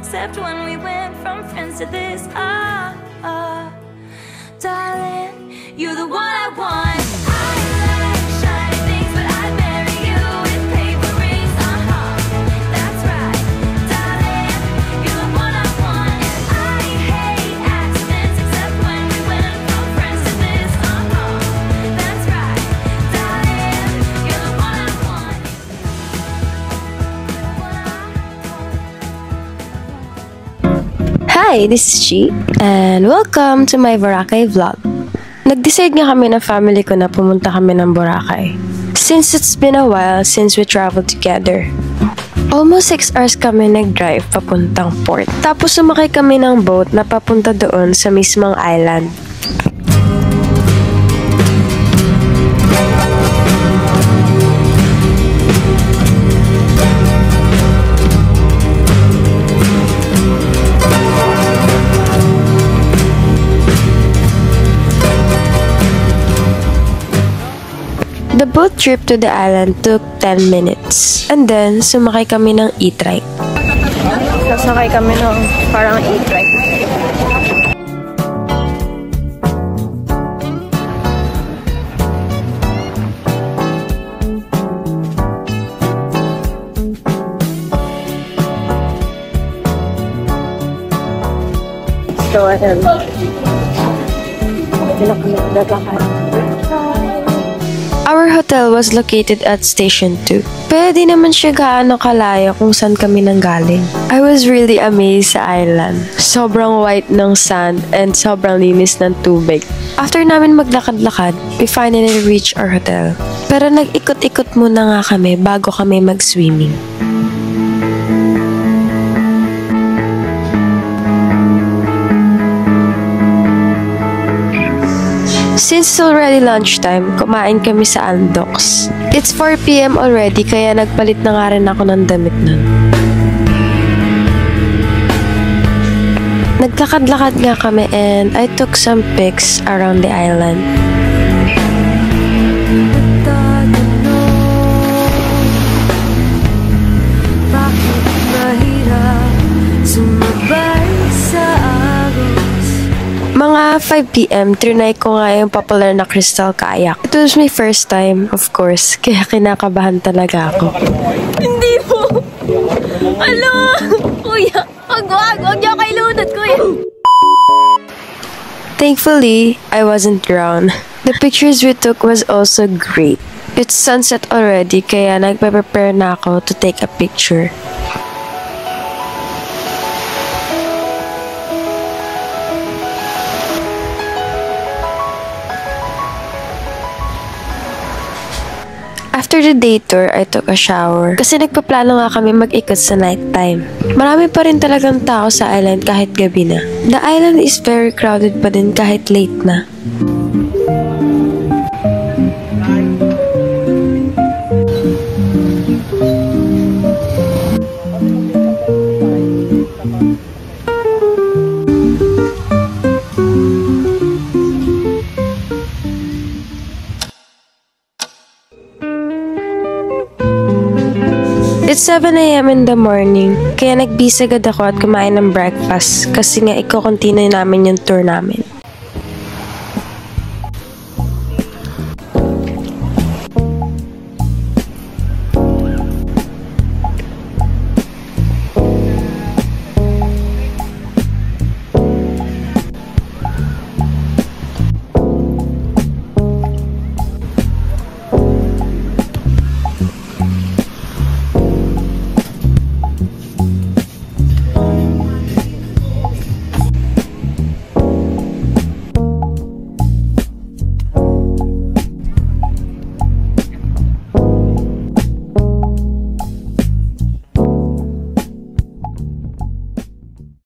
except when we went from friends to this. Darling, you're the one I want. I like shiny things, but I'd marry you with paper rings. That's right, darling, you're the one I want. And I hate accidents, except when we went from friends to this. That's right, darling, you're the one I want. Hi, this is Chi, and welcome to my Boracay vlog. Nag-decide nga kami ng family ko na pumunta kami ng Boracay. Since it's been a while since we traveled together. Almost 6 hours kami nag-drive papuntang port. Tapos sumakay kami ng boat na papunta doon sa mismong island. The boat trip to the island took 10 minutes. And then, sumakay kami ng e-trike. Sasakay kami ng parang e-trike. So, ayan. Hindi na kami naglalakad. Our hotel was located at Station 2. Pero di naman siya gaano kalayo kung saan kami nanggaling. I was really amazed sa island. Sobrang white ng sand and sobrang linis ng tubig. After namin maglakad-lakad, we finally reached our hotel. Pero nag-ikot-ikot muna nga kami bago kami mag-swimming. Since it's already lunchtime, kumain kami sa Andox. It's 4 PM already, kaya nagpalit na nga rin ako ng damit nun. Naglakad-lakad nga kami and I took some pics around the island. Mga 5 PM, trinay ko nga yung popular na crystal kayak. It was my first time, of course, kaya kinakabahan talaga ako. Hindi mo! Ano? Kuya, wag niyo kay lunod, kuya! Thankfully, I wasn't drowned. The pictures we took was also great. It's sunset already, kaya nagpe-prepare na ako to take a picture. After the day tour, I took a shower. Kasi nagpaplano nga kami mag-ikot sa nighttime. Marami pa rin talagang tao sa island kahit gabi na. The island is very crowded pa din kahit late na. It's 7 AM in the morning, kaya nagbisa agad ako at kumain ng breakfast kasi nga iko-continue namin yung tour namin.